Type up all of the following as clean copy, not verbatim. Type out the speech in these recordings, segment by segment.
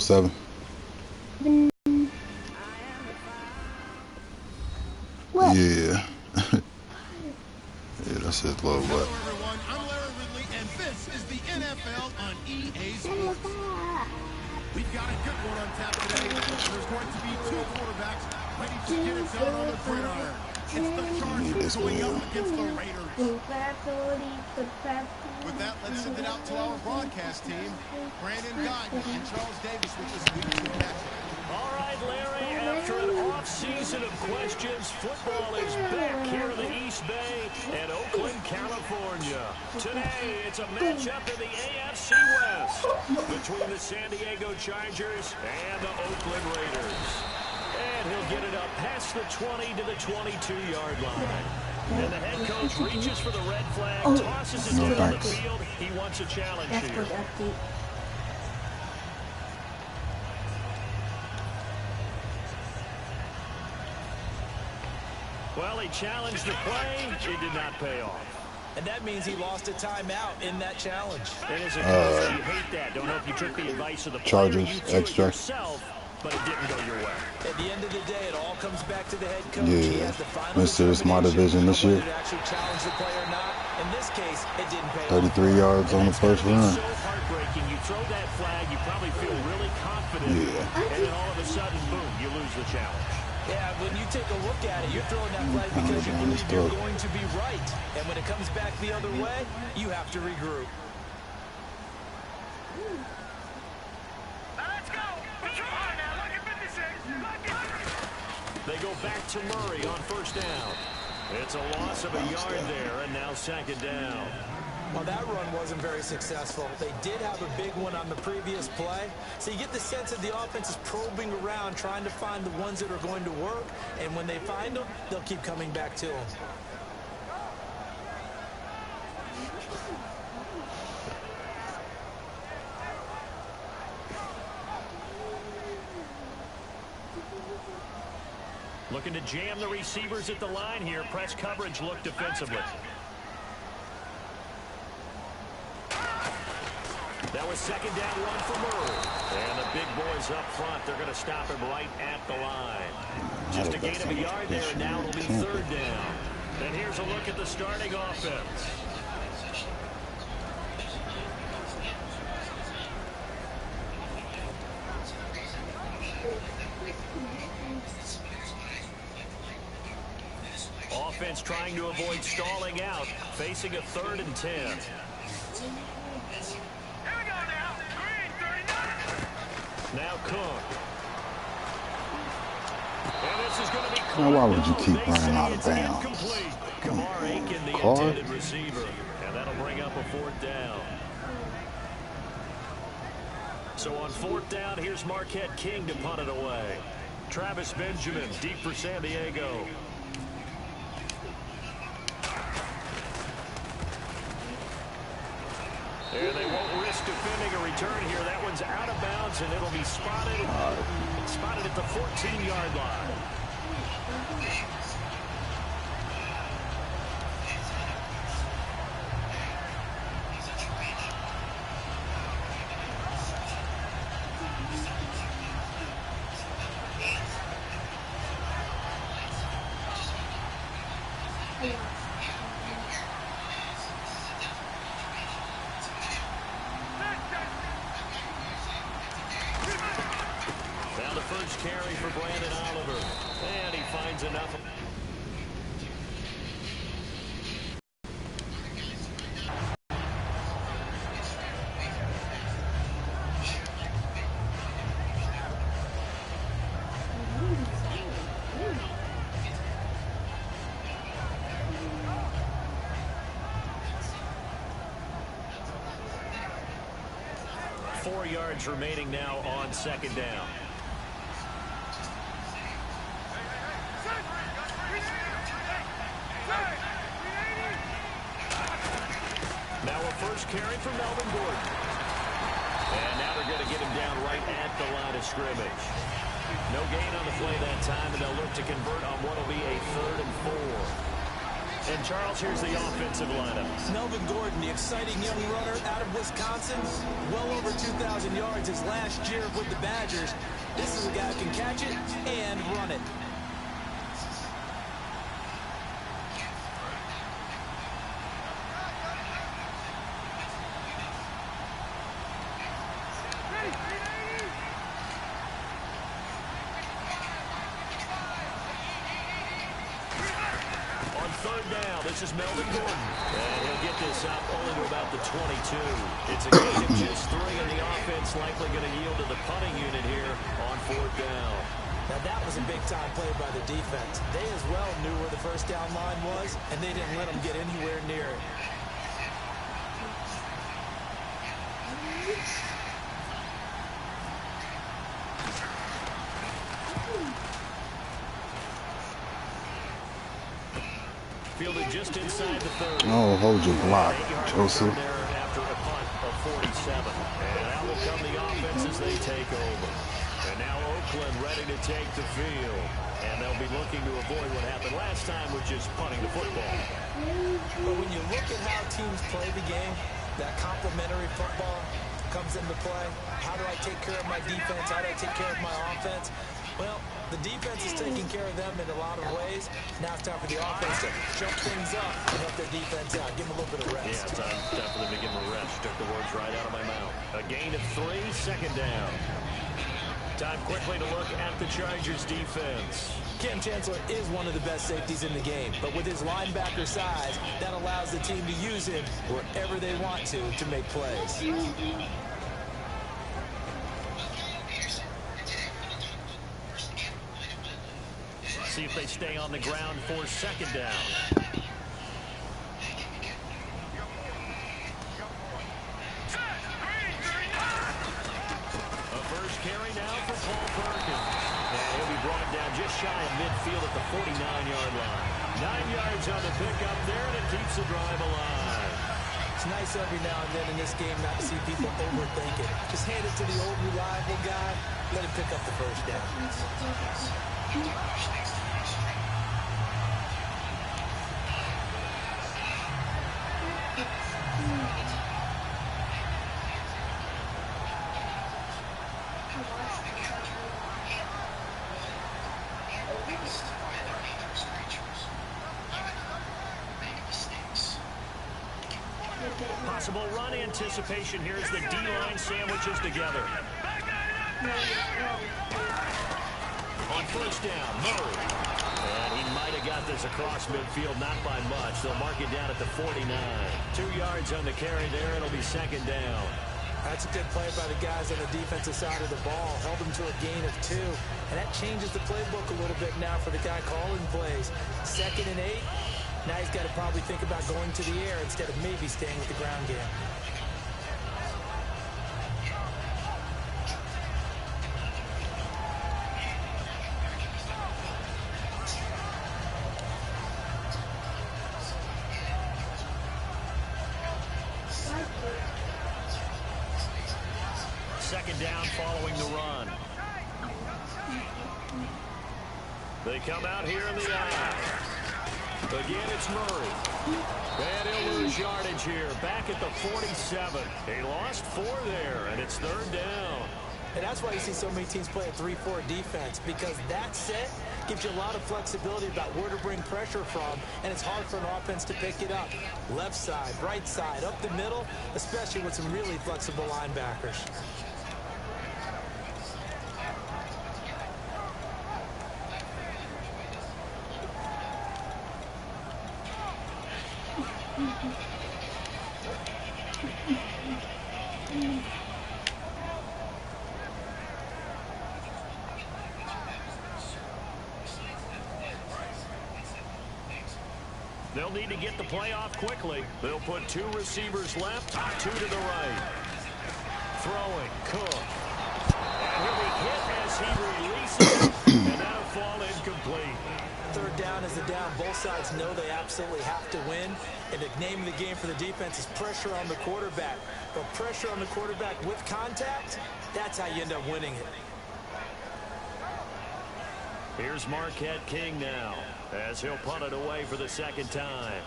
7. What? Yeah. Yeah, that's his low butt. Hello, everyone. I'm Larry Ridley, and this is the NFL on EA Sports. We've got a good one on tap today. There's going to be 2 quarterbacks ready to get it done on the gridiron. It's the Chargers going up against the Raiders. With that, let's send it out to our broadcast team. Brandon Guyton and Charles Davis with this week's matchup. All right, Larry, after an off-season of questions, football is back here in the East Bay and Oakland, California. Today, it's a matchup in the AFC West between the San Diego Chargers and the Oakland Raiders. And he'll get it up past the 20 to the 22-yard line. And the head coach reaches for the red flag, tosses it down the field. He wants a challenge here. Well, he challenged the play. It did not pay off. And that means he lost a timeout in that challenge. And as a coach, you hate that. Don't hope you took the advice of the Chargers player. extra. Yourself, but it didn't go your way. At the end of the day, it all comes back to the head coach. Yeah, Mr. It's my division this year. Actually challenge the play or not. In this case, it didn't pay 33 yards on the first run. So heartbreaking. You throw that flag, you probably feel really confident. Yeah. And then all of a sudden, boom, you lose the challenge. Yeah, when you take a look at it, you're throwing that flag because you believe you're going to be right. And when it comes back the other way, you have to regroup. Let's go. Come on now. Look at 56. They go back to Murray on first down. It's a loss of a yard there, and now second down. Well, that run wasn't very successful. They did have a big one on the previous play. So you get the sense that the offense is probing around, trying to find the ones that are going to work. And when they find them, they'll keep coming back to them. Looking to jam the receivers at the line here. Press coverage look defensively. That was second down run for Murray. And the big boys up front, they're going to stop him right at the line. Just a gain of a yard there, and now it'll be third down. And here's a look at the starting offense. Offense trying to avoid stalling out, facing a 3rd and 10. Now Cook. And this is going to be now, why would you keep running out of bounds? Kamar Aiken, the intended receiver. And that'll bring up a 4th down. So on 4th down, here's Marquette King to punt it away. Travis Benjamin, deep for San Diego. And they won't risk defending a return here. That one's out of bounds, and it'll be spotted at the 14-yard line. Carry for Brandon Oliver, and he finds enough. Four yards remaining now on second down. Now a first carry for Melvin Gordon. And now they're going to get him down right at the line of scrimmage. No gain on the play that time, and they'll look to convert on what will be a 3rd and 4. And, Charles, here's the offensive lineup. Melvin Gordon, the exciting young runner out of Wisconsin. Well over 2,000 yards his last year with the Badgers. This is a guy who can catch it and run it. This is Melvin Gordon. And he'll get this up only to about the 22. It's a gain of just 3, and the offense likely going to yield to the punting unit here on 4th down. Now that was a big-time play by the defense. They as well knew where the first down line was, and they didn't let them get anywhere near it. Fielded just inside the 30. Oh, hold your block, Joseph. After a punt of 47. And out will come the offense as they take over. And now Oakland ready to take the field. And they'll be looking to avoid what happened last time, which is punting the football. But when you look at how teams play the game, that complementary football comes into play. How do I take care of my defense? How do I take care of my offense? Well, the defense is taking care of them in a lot of ways. Now it's time for the offense to jump things up and help their defense out. Give them a little bit of rest. Yeah, time for them to give them a rest. Took the words right out of my mouth. A gain of 3, 2nd down. Time quickly to look at the Chargers defense. Cam Chancellor is one of the best safeties in the game, but with his linebacker size, that allows the team to use him wherever they want to make plays. See if they stay on the ground for 2nd down. A first carry now for Paul Perkins. And he'll be brought down just shy of midfield at the 49-yard line. 9 yards on the pickup there, and it keeps the drive alive. It's nice every now and then in this game not to see people overthink it. Just hand it to the old reliable guy, let him pick up the first down. Possible run anticipation here as the D-line sandwiches together. On 1st down, Murray. And he might have got this across midfield, not by much. They'll mark it down at the 49. 2 yards on the carry there. It'll be 2nd down. That's a good play by the guys on the defensive side of the ball. Held them to a gain of 2. And that changes the playbook a little bit now for the guy calling plays. 2nd and 8. Now he's got to probably think about going to the air instead of maybe staying with the ground game. Second down following the run. They come out here in the eye. Again, it's Murray. And he'll lose yardage here. Back at the 47. He lost 4 there, and it's 3rd down. And that's why you see so many teams play a 3-4 defense, because that set gives you a lot of flexibility about where to bring pressure from, and it's hard for an offense to pick it up. Left side, right side, up the middle, especially with some really flexible linebackers. They'll need to get the play off quickly. They'll put 2 receivers left, 2 to the right. Throwing, Cook. And he'll be hit as he releases, and that'll fall incomplete. 3rd down is the down. Both sides know they absolutely have to win. And the name of the game for the defense is pressure on the quarterback. But pressure on the quarterback with contact, that's how you end up winning it. Here's Marquette King now, as he'll punt it away for the second time.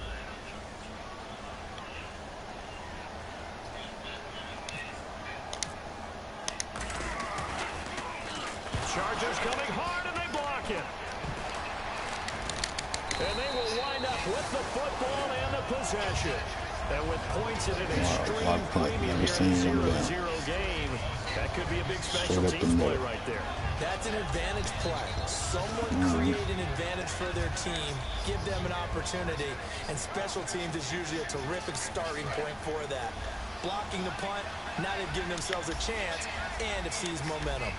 Chargers coming hard, and they block it. And they will wind up with the football and the possession. And with points in an extreme premium here in a 0-0 game, that could be a big special teams play right there. That's an advantage play. Someone create an advantage for their team, give them an opportunity, and special teams is usually a terrific starting point for that. Blocking the punt, now they've given themselves a chance, and it sees momentum.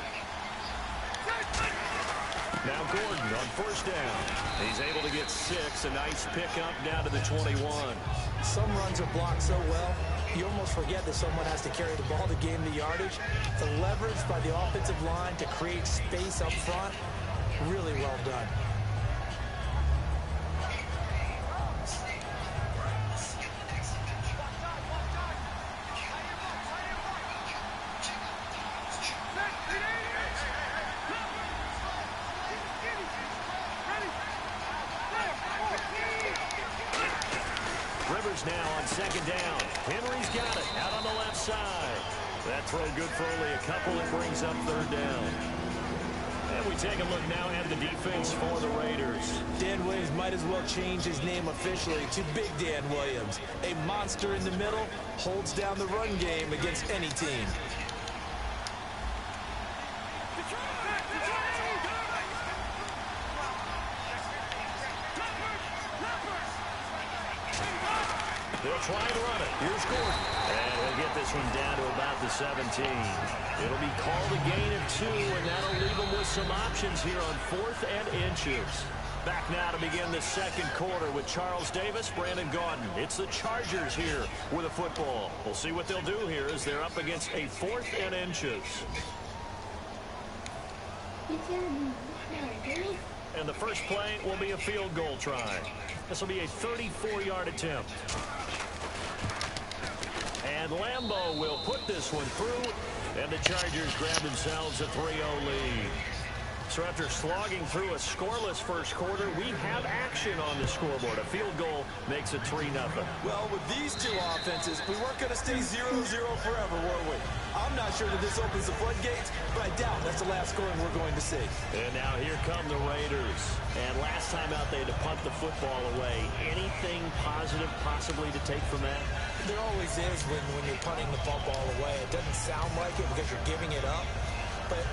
Now Gordon on first down. He's able to get 6. A nice pickup down to the 21. Some runs are blocked so well, you almost forget that someone has to carry the ball to gain the yardage. The leverage by the offensive line to create space up front, really well done. Now on second down. Henry's got it out on the left side. That throw good for only a couple. It brings up third down. And we take a look now at the defense for the Raiders. Dan Williams might as well change his name officially to Big Dan Williams. A monster in the middle, holds down the run game against any team. They'll try and run it. Here's Gordon. And he'll get this one down to about the 17. It'll be called a gain of 2, and that'll leave them with some options here on 4th and inches. Back now to begin the second quarter with Charles Davis, Brandon Gaudin. It's the Chargers here with a football. We'll see what they'll do here as they're up against a 4th and inches. And the first play will be a field goal try. This will be a 34-yard attempt. And Lambeau will put this one through, and the Chargers grab themselves a 3-0 lead. So after slogging through a scoreless first quarter, we have action on the scoreboard. A field goal makes it 3-0. Well, with these two offenses, we weren't going to stay 0-0 forever, were we? I'm not sure that this opens the floodgates, but I doubt that's the last scoring we're going to see. And now here come the Raiders. And last time out, they had to punt the football away. Anything positive possibly to take from that? There always is when you're punting the football away. It doesn't sound like it because you're giving it up, but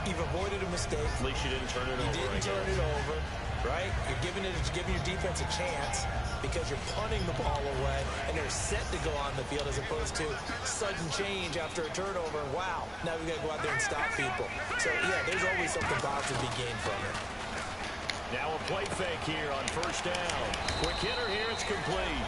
you've avoided a mistake. At least you didn't turn it over. You didn't turn it over, right? You're giving your defense a chance because you're punting the ball away, and they're set to go on the field as opposed to sudden change after a turnover. Wow, now we got to go out there and stop people. So, yeah, there's always something positive to be gained from it. Now a play fake here on first down. Quick hitter here, it's complete.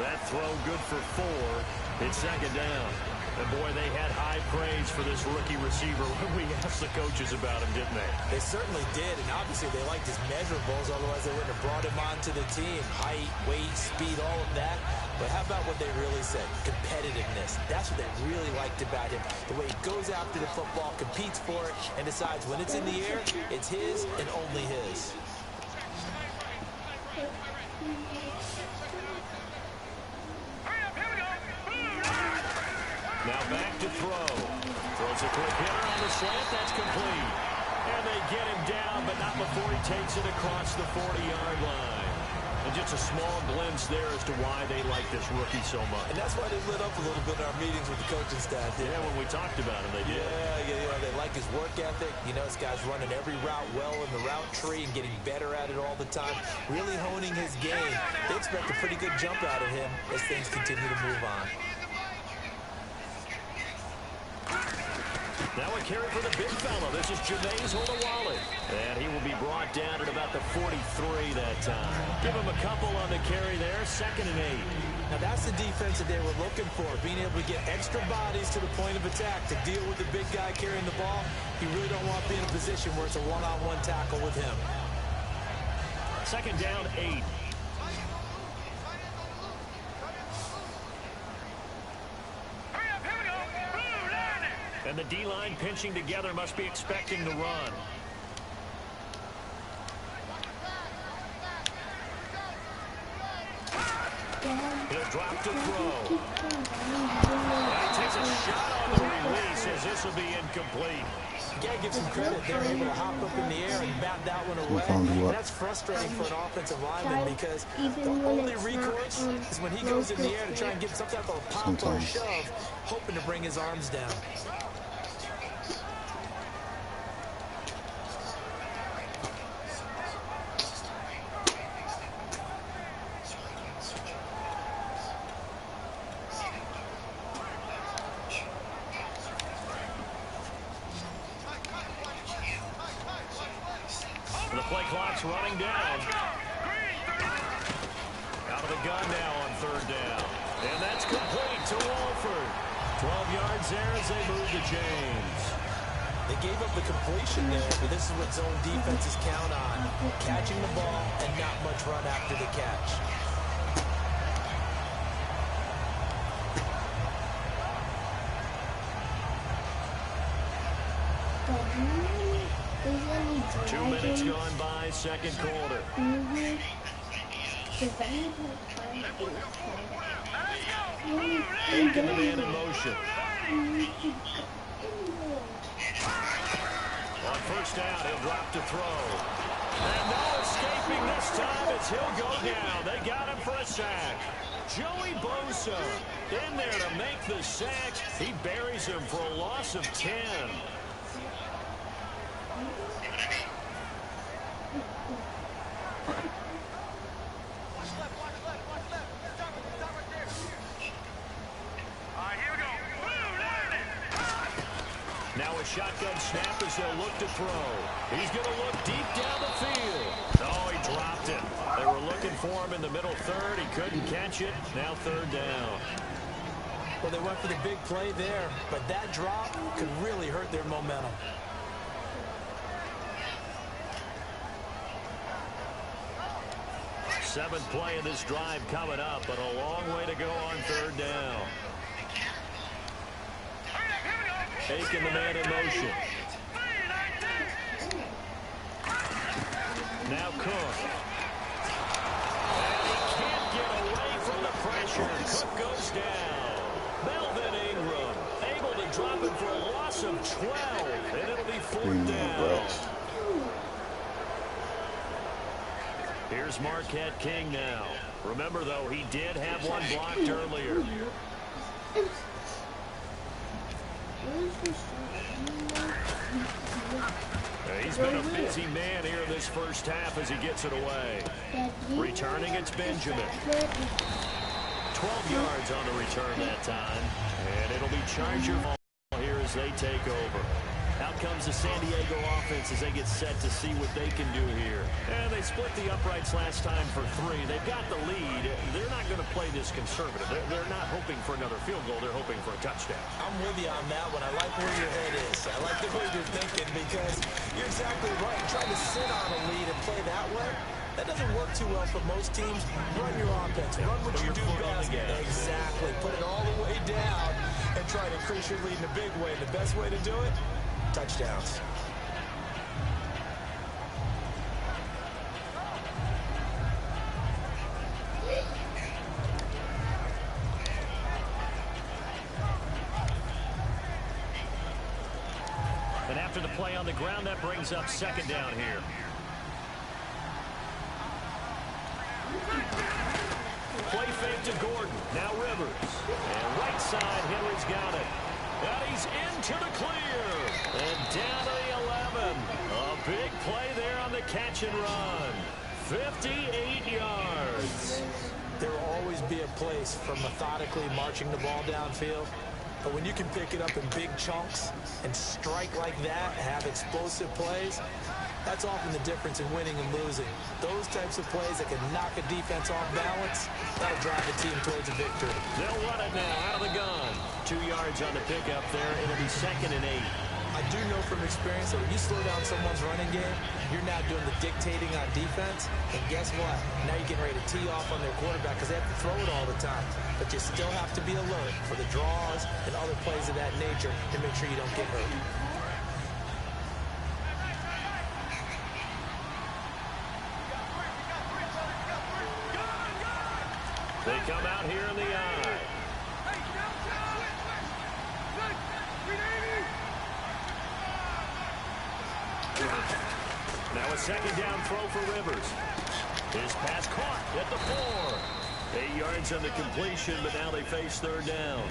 That throw good for 4. It's second down. And, boy, they had high praise for this rookie receiver when we asked the coaches about him, didn't they? They certainly did, and obviously they liked his measurables, otherwise they wouldn't have brought him onto the team. Height, weight, speed, all of that. But how about what they really said? Competitiveness. That's what they really liked about him. The way he goes after the football, competes for it, and decides when it's in the air, it's his and only his. Now back to throw. Throws a quick hitter on the slant. That's complete. And they get him down, but not before he takes it across the 40-yard line. And just a small glimpse there as to why they like this rookie so much. And that's why they lit up a little bit in our meetings with the coaching staff. Yeah, when we talked about him, they did. Yeah, they like his work ethic. You know, this guy's running every route well in the route tree and getting better at it all the time. Really honing his game. They expect a pretty good jump out of him as things continue to move on. Now a carry for the big fella. This is Jameis Olawale. And he will be brought down at about the 43 that time. Give him a couple on the carry there. 2nd and 8. Now that's the defense that they were looking for. Being able to get extra bodies to the point of attack to deal with the big guy carrying the ball. You really don't want to be in a position where it's a one-on-one tackle with him. 2nd down, 8. And the D-line pinching together, must be expecting the run. He'll drop to throw. And he takes a shot on the release as this will be incomplete. You got to give some credit. They're able to hop up in the air and bat that one away. And that's frustrating for an offensive lineman because the only recourse is when he goes in the air to try and get some type of pop or shove, hoping to bring his arms down. The play clock's running down. Out of the gun now on third down. And that's complete to Wolford. 12 yards there as they move to James. They gave up the completion there, but this is what zone defenses count on. Catching the ball and not much run after the catch. Two minutes gone by, second quarter. Taking the man in motion. On first down, he'll drop to throw. And no escaping this time as he'll go down. They got him for a sack. Joey Bosa in there to make the sack. He buries him for a loss of 10. Now a shotgun snap as they'll look to throw. He's going to look deep down the field. Oh, he dropped it. They were looking for him in the middle third. He couldn't catch it. Now third down. Well, they went for the big play there, but that drop could really hurt their momentum. Seventh play of this drive coming up, but a long way to go on third down. Taking the man in motion. Now Cook. And he can't get away from the pressure. Cook goes down. Melvin Ingram able to drop him for a loss of 12. And it'll be fourth down. Here's Marquette King now. Remember, though, he did have one blocked earlier. He's been a busy man here this first half as he gets it away. Returning, it's Benjamin. 12 yards on the return that time. And it'll be Charger ball here as they take over. Out comes the San Diego offense as they get set to see what they can do here. And they split the uprights last time for 3. They've got the lead. They're not going to play this conservative. They're not hoping for another field goal. They're hoping for a touchdown. I'm with you on that one. I like where your head is. I like the way you're thinking because you're exactly right. Trying to sit on a lead and play that way, that doesn't work too well for most teams. Run your offense. Run what you do best. Exactly. Put it all the way down and try to increase your lead in a big way. And the best way to do it, touchdowns. And after the play on the ground, that brings up second down here. Play fake to Gordon. Now Rivers. And right side, Henry's got it. And he's into the clear. And down to the 11. A big play there on the catch and run. 58 yards. There will always be a place for methodically marching the ball downfield. But when you can pick it up in big chunks and strike like that, have explosive plays, that's often the difference in winning and losing. Those types of plays that can knock a defense off balance, that'll drive the team towards a victory. They'll run it now out of the gun. 2 yards on the pickup there. It'll be 2nd and 8. I do know from experience that when you slow down someone's running game, you're now doing the dictating on defense. And guess what? Now you're getting ready to tee off on their quarterback because they have to throw it all the time. But you still have to be alert for the draws and other plays of that nature to make sure you don't get hurt. They come out here in the eye. Now a second down throw for Rivers. His pass caught at the 4. 8 yards on the completion, but now they face third down.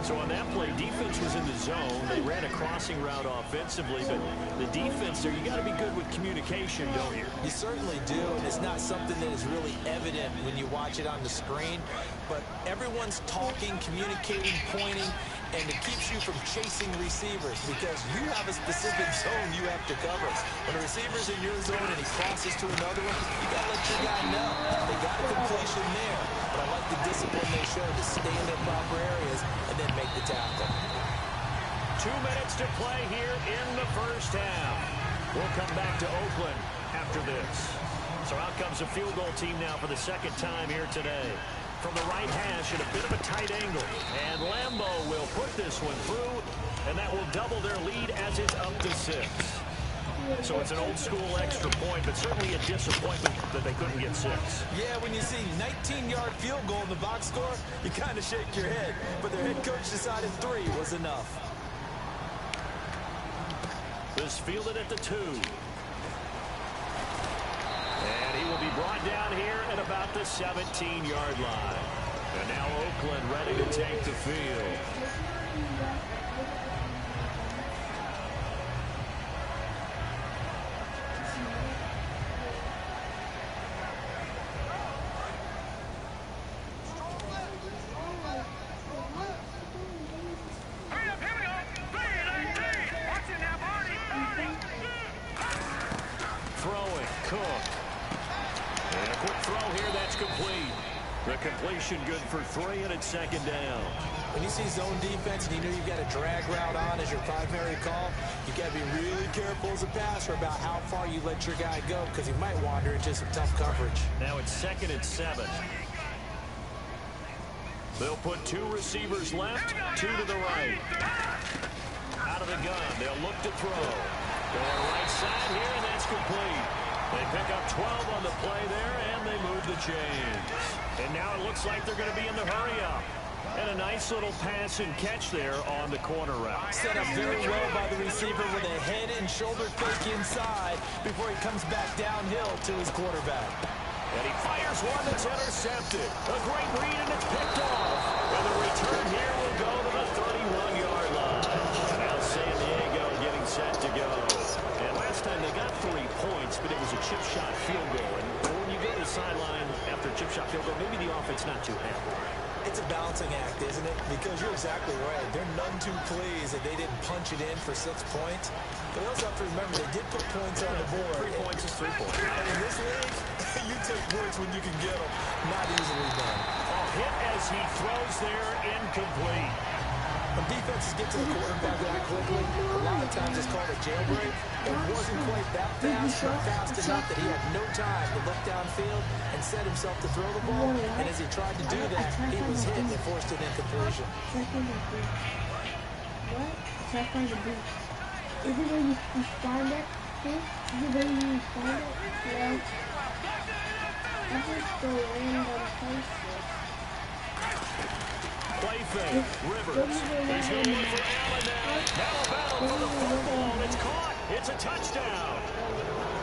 So on that play, defense was in the zone. They ran a crossing route offensively, but the defense there, you got to be good with communication, don't you? You certainly do, and it's not something that is really evident when you watch it on the screen. But everyone's talking, communicating, pointing, and it keeps you from chasing receivers because you have a specific zone you have to cover. When a receiver's in your zone and he crosses to another one, you got to let your guy know. They got a completion there, but I like the discipline they showed to stay in their proper areas and then make the tackle. 2 minutes to play here in the first half. We'll come back to Oakland after this. So out comes a field goal team now for the second time here today. From the right hash at a bit of a tight angle. And Lambo will put this one through, and that will double their lead as it's up to 6. So it's an old-school extra point, but certainly a disappointment that they couldn't get 6. Yeah, when you see 19-yard field goal in the box score, you kind of shake your head. But their head coach decided 3 was enough. This fielded at the 2. And he will be brought down here at about the 17-yard line. And now Oakland ready to take the field. Throwing, Cook. And a quick throw here, that's complete. The completion good for 3, and it's second down. When you see zone defense and you know you've got a drag route on as your primary call, you got to be really careful as a passer about how far you let your guy go because he might wander into some tough coverage. Now it's 2nd and 7. They'll put 2 receivers left, 2 to the right. Out of the gun, they'll look to throw. Going right side here, and that's complete. They pick up 12 on the play there, and they move the chains. And now it looks like they're going to be in the hurry-up. And a nice little pass and catch there on the corner route. Set up very well by the receiver with a head and shoulder fake inside before he comes back downhill to his quarterback. And he fires one that's intercepted. A great read, and it's picked off. And the return here will go to the 31-yard line. And now San Diego getting set to go. And last time they got 3 points, but it was a chip shot field goal. And when you go to the sideline after a chip shot field goal, maybe the offense not too happy. It's a balancing act, isn't it? Because you're exactly right. They're none too pleased that they didn't punch it in for 6 points. But they also have to remember they did put points on the board. 3 points is 3 points. And in this league, you take points when you can get them. Not easily done. A hit as he throws there, incomplete. When defenses get to the quarterback that quickly, a lot of times it's called a jailbreak. It wasn't quite that fast, but fast enough that he had no time to look downfield and set himself to throw the ball. And as he tried to do that, he was hit and forced an incompletion. What? Second to be. Is it when you respond it? Is it when you respond it? Yeah. I just go random places. Play fake. Rivers. He's going to look for Allen now. Now a battle for the football. It's caught. It's a touchdown.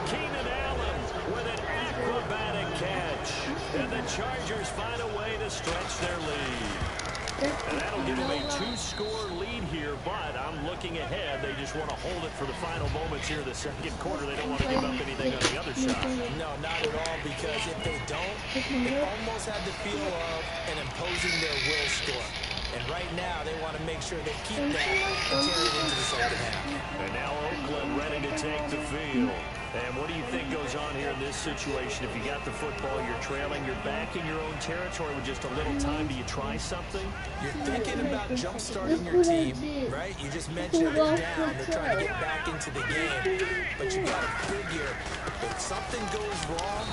Keenan Allen with an acrobatic catch. And the Chargers find a way to stretch their lead. And that'll give them a 2-score lead here, but I'm looking ahead. They just want to hold it for the final moments here in the second quarter. They don't want to give up anything on the other side. No, not at all, because if they don't, it almost had the feel of an imposing their will score. And right now, they want to make sure they keep that and carry it into the second half. And now Oakland ready to take the field. And what do you think goes on here in this situation? If you got the football, you're trailing, you're back in your own territory with just a little time. Do you try something? You're thinking about jump-starting your team, right? You just mentioned they're down. They're trying to get back into the game. But you got to figure, if something goes wrong,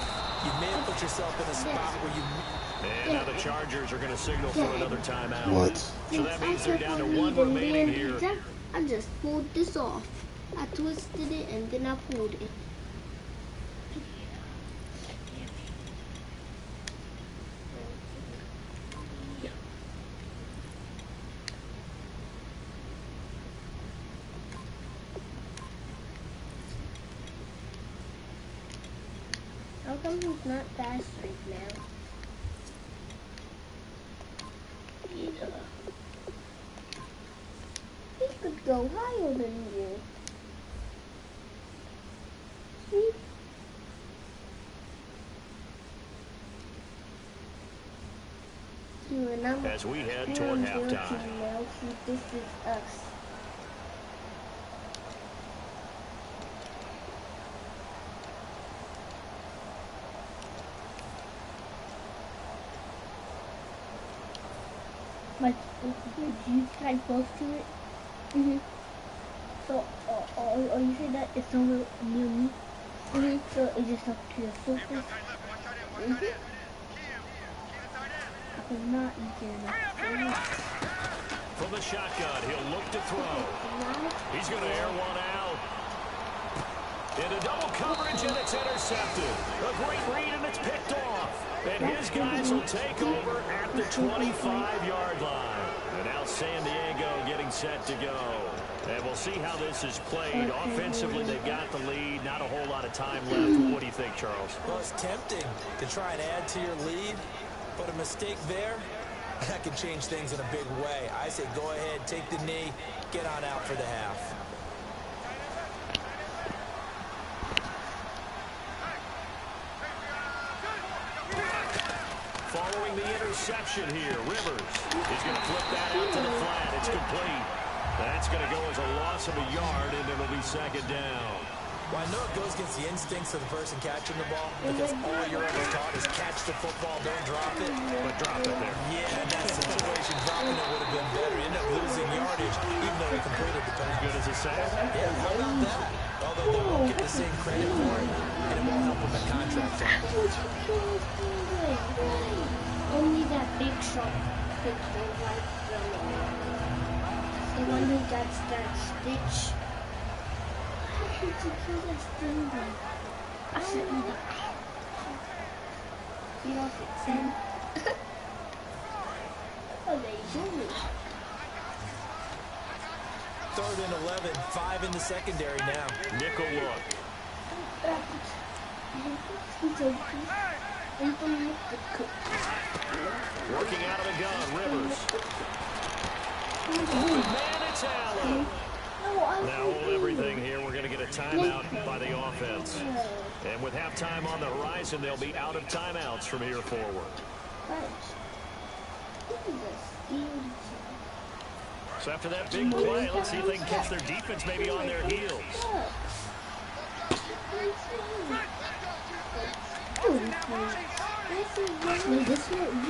you may have put yourself in a spot where you... And now the Chargers are going to signal for another timeout. What? So that means they're down to 1 remaining here. I just pulled this off. I twisted it and then I pulled it. How come he's not fast right now? Yeah. He could go higher than you. See? As we head toward halftime. This is us. But did you try close to it? So, or you say that it's over near me? So it's just up to the surface? I'm not eating it. From the shotgun, he'll look to throw. He's going to air one out. Into double coverage, and it's intercepted. A great read, and it's picked off. And his guys will take over at the 25-yard line. And now San Diego getting set to go. And we'll see how this is played. Offensively, they've got the lead. Not a whole lot of time left. What do you think, Charles? Well, it's tempting to try and add to your lead, but a mistake there, that can change things in a big way. I say go ahead, take the knee, get on out for the half. Following the interception here, Rivers is going to flip that out to the flat. It's complete. That's going to go as a loss of a yard, and it'll be second down. Well, I know it goes against the instincts of the person catching the ball, because all you're ever taught is catch the football, don't drop it. But drop it there. Yeah, in that situation, dropping it would have been better. You end up losing yardage, even though he completed the pass. Good as a sack. Yeah, how about that? Although they won't get the same credit for it, and it won't help them at contract time. Only that big shot could go right from the one who gets that stitch. How did you kill that stingy? I said, you know, fix him. Oh, they do it. 3rd and 11, 5 in the secondary now. Nickel look. Working out of the gun, Rivers. Open man, it's Allen. Now hold everything here. We're going to get a timeout by the offense. And with halftime on the horizon, they'll be out of timeouts from here forward. So after that big play, let's see if they can catch their defense maybe on their heels.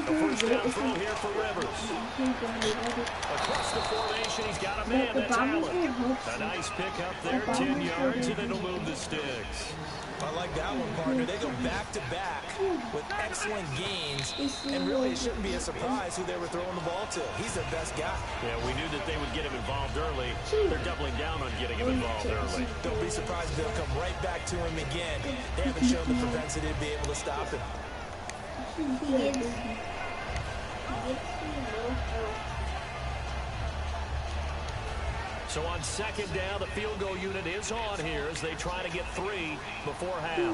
The first down throw here for Rivers. Across the formation, he's got a man. That's Allen. A nice pick up there, 10 yards, and it'll move the sticks. I like that one, partner. They go back-to-back with excellent gains, and really it shouldn't be a surprise who they were throwing the ball to. He's their best guy. Yeah, we knew that they would get him involved early. They're doubling down on getting him involved early. Don't be surprised if they'll come right back to him again. They haven't shown the propensity to be able to stop him. So on second down, the field goal unit is on here as they try to get 3 before half.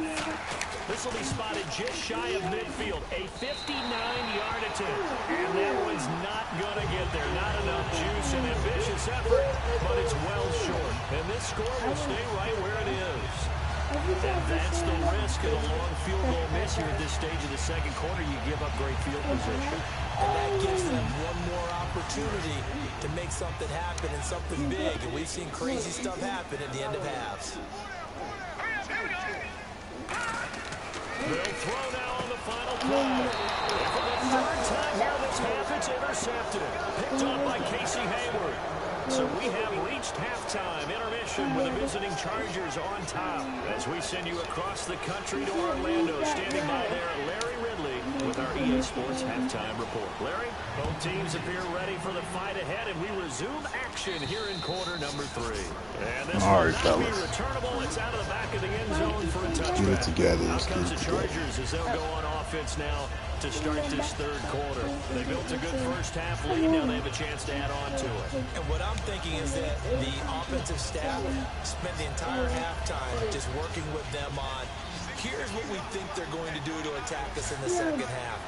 This will be spotted just shy of midfield, a 59-yard attempt. And that one's not going to get there. Not enough juice and ambitious effort, but it's well short. And this score will stay right where it is. And that's the risk of a long field goal miss here at this stage of the second quarter. You give up great field position. And that gives them one more opportunity to make something happen and something big. And we've seen crazy stuff happen at the end of halves. They'll throw now on the final play. And for the third time here this half, it's intercepted. Picked up by Casey Hayward. So we have reached halftime intermission with the visiting Chargers on top. As we send you across the country to Orlando, standing by there, Larry Ridley with our EA Sports Halftime Report. Larry, both teams appear ready for the fight ahead, and we resume action here in quarter number 3. And this all right, will not be fellas. returnable. It's out of the back of the end zone for a touchback. Get it together. Out Let's get comes it the together. Chargers as they'll go on offense now to start this third quarter. They built a good first half lead. Now they have a chance to add on to it. And what I'm thinking is that the offensive staff spent the entire halftime just working with them on here's what we think they're going to do to attack us in the second half.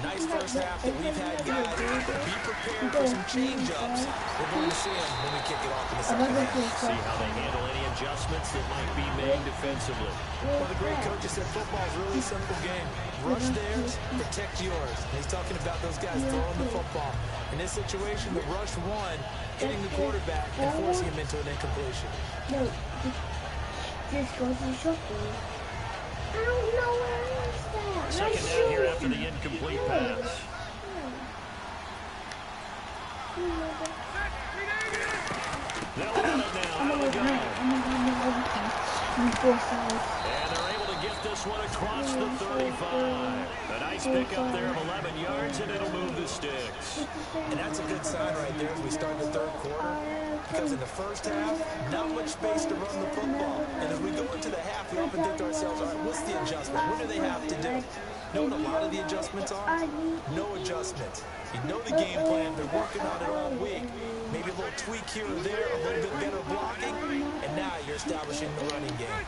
Nice first half that we've had, guys, but be prepared for some change-ups. We're going to see them when we kick it off in the second half. See how they handle any adjustments that might be made defensively. Well, the great coach said football is really a simple game. Rush theirs, protect yours. And he's talking about those guys throwing the football. In this situation, the rush one, hitting the quarterback and forcing him into an incompletion. No, this goes to shotgun. I don't know where is that. Second down here after the incomplete pass. They'll have it now. Out of the gun. And they're able to get this one across the 35. A nice pickup there of 11 yards, and it'll move the sticks. And that's a good sign right there as we start the third quarter. Because in the first half, not much space to run the football. And as we go into the half, we often think to ourselves, all right, what's the adjustment? What do they have to do? Know what a lot of the adjustments are? No adjustments. You know the game plan. They're working on it all week. Maybe a little tweak here or there, a little bit better blocking, and now you're establishing the running game.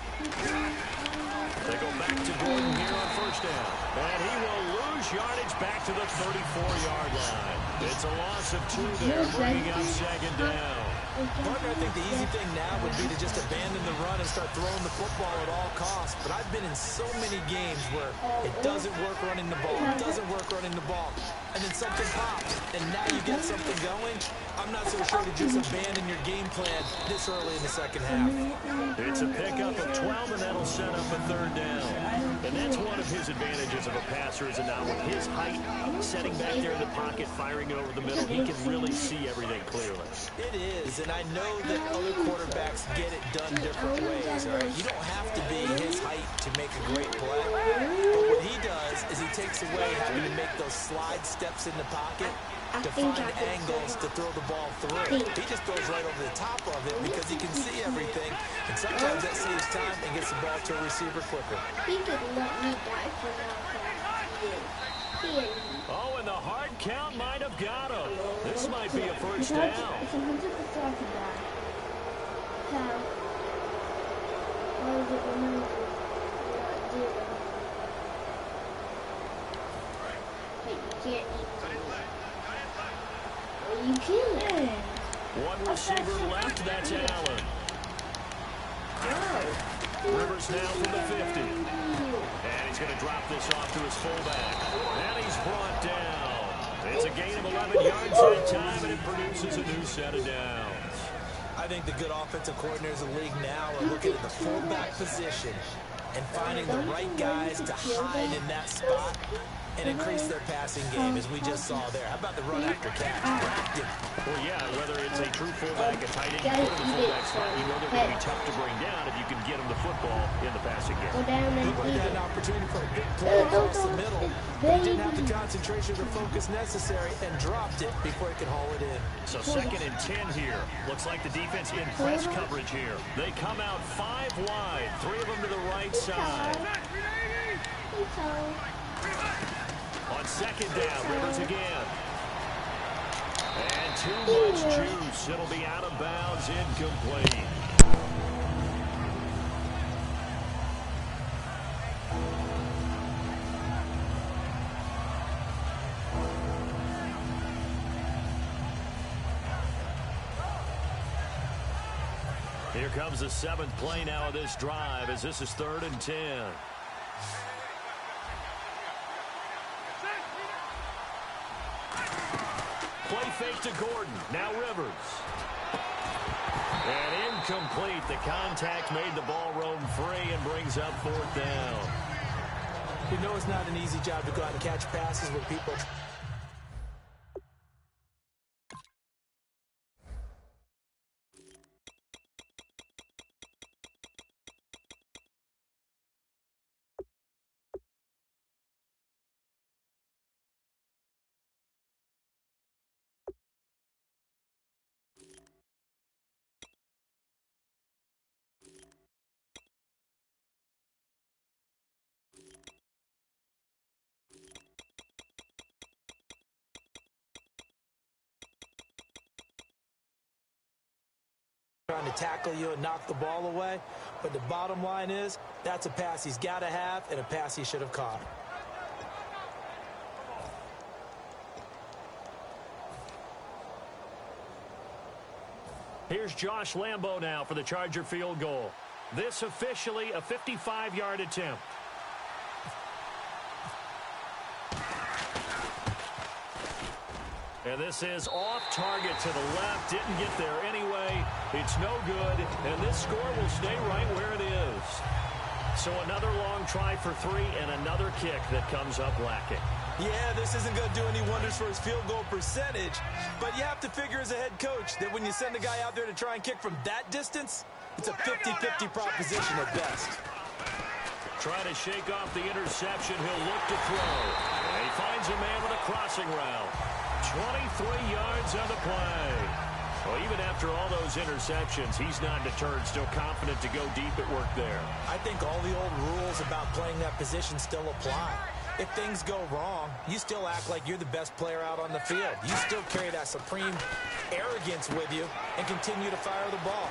They go back to Gordon here on first down. And he will lose yardage back to the 34-yard line. It's a loss of 2 there, bringing up second down. Parker, I think the easy thing now would be to just abandon the run and start throwing the football at all costs. But I've been in so many games where it doesn't work running the ball. It doesn't work running the ball. And then something pops, and now you get something going. I'm not so sure to just abandon your game plan this early in the second half. It's a pickup of 12, and that'll set up a third down. And that's one of his advantages of a passer, is now with his height, setting back there in the pocket, firing over the middle, he can really see everything clearly. It is, and I know that other quarterbacks get it done different ways, all right? You don't have to be his height to make a great play, but what he does is he takes away having to make those slide steps in the pocket to find angles to throw the ball through. He just throws right over the top of it because he can see everything, and sometimes that saves time and gets the ball to a receiver quicker. He could let me die for now. Oh, and the hard count might have got him. This might be a first down. It's 100% die. How? Why is it 100? Not 0. Wait, you can't eat 0. Well, you can. One receiver left, that's Allen. Rivers now from the 50. And he's going to drop this off to his fullback. And he's brought down. It's a gain of 11 yards that time, and it produces a new set of downs. I think the good offensive coordinators in the league now are looking at the fullback position and finding the right guys to hide in that spot and increase their passing game, as we just saw there. How about the run after catch? Well, yeah, whether it's a true fullback, a tight end, or the fullback spot, you know they're going to be tough to bring down if you can get them the football in the passing game. Go down and He had an opportunity for a big play across the middle, but didn't have the concentration or the focus necessary and dropped it before he could haul it in. So 2nd and 10 here. Looks like the defense in press coverage here. They come out 5 wide, 3 of them to the right side. On 2nd down, Rivers again. And too much juice. It'll be out of bounds, incomplete. Here comes the 7th play now of this drive, as this is 3rd and 10. Play fake to Gordon. Now Rivers. And incomplete. The contact made the ball roam free and brings up 4th down. We know it's not an easy job to go out and catch passes when people are to tackle you and knock the ball away. But the bottom line is, that's a pass he's got to have and a pass he should have caught. Here's Josh Lambo now for the Charger field goal. This officially a 55-yard attempt. And this is off target to the left. Didn't get there anyway. It's no good. And this score will stay right where it is. So another long try for 3 and another kick that comes up lacking. Yeah, this isn't going to do any wonders for his field goal percentage. But you have to figure as a head coach that when you send a guy out there to try and kick from that distance, it's a 50-50 proposition at best. Trying to shake off the interception. He'll look to throw. And he finds a man with a crossing route. 23 yards on the play. Well, even after all those interceptions, he's not deterred, still confident to go deep at work there. I think all the old rules about playing that position still apply. If things go wrong, you still act like you're the best player out on the field. You still carry that supreme arrogance with you and continue to fire the ball.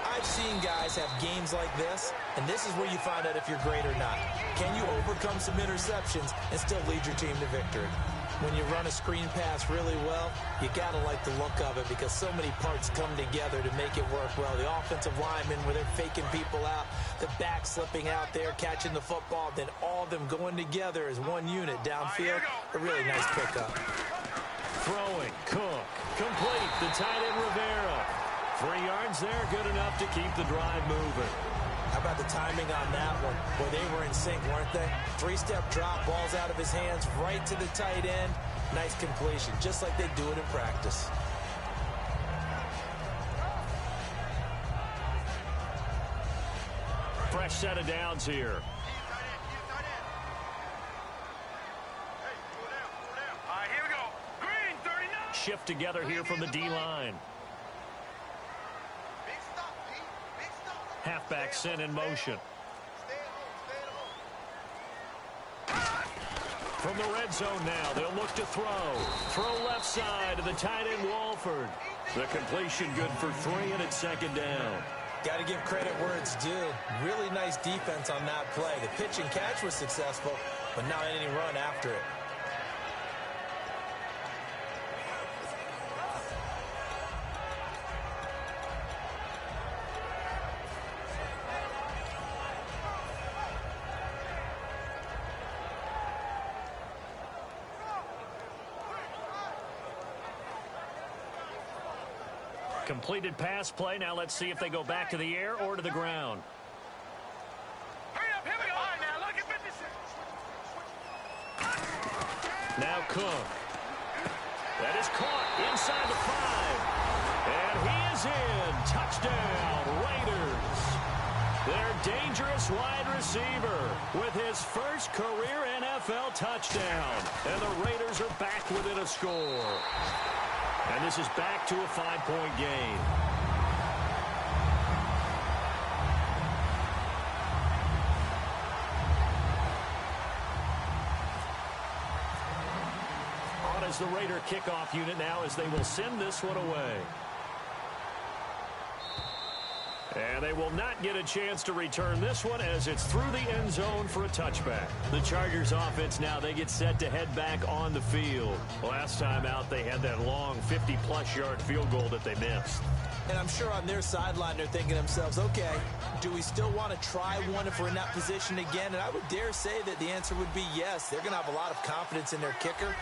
I've seen guys have games like this, and this is where you find out if you're great or not. Can you overcome some interceptions and still lead your team to victory? When you run a screen pass really well, you got to like the look of it because so many parts come together to make it work well. The offensive linemen, where they're faking people out, the back slipping out there, catching the football, then all of them going together as one unit downfield. A really nice pickup. Throwing, Cook, complete, the tight end Rivera. 3 yards there, good enough to keep the drive moving. How about the timing on that one? Boy, they were in sync, weren't they? 3-step drop, ball's out of his hands, right to the tight end. Nice completion, just like they do it in practice. Fresh set of downs here. All right, here we go. Green, 39. Shift together here from the D-line. Halfback sent in motion. From the red zone now, they'll look to throw. Throw left side to the tight end Walford. The completion good for 3, and it's second down. Got to give credit where it's due. Really nice defense on that play. The pitch and catch was successful, but not any run after it. Completed pass play. Now let's see if they go back to the air or to the ground. Hurry up, here we go. All right, now look at 56. Now Cook. That is caught inside the 5. And he is in. Touchdown, Raiders. Their dangerous wide receiver with his first career NFL touchdown. And the Raiders are back within a score. And this is back to a 5-point game. On is the Raider kickoff unit now as they will send this one away. And they will not get a chance to return this one as it's through the end zone for a touchback. The Chargers offense now, they get set to head back on the field. Last time out, they had that long 50-plus yard field goal that they missed. And I'm sure on their sideline they're thinking to themselves, okay, do we still want to try one if we're in that position again? And I would dare say that the answer would be yes. They're going to have a lot of confidence in their kicker.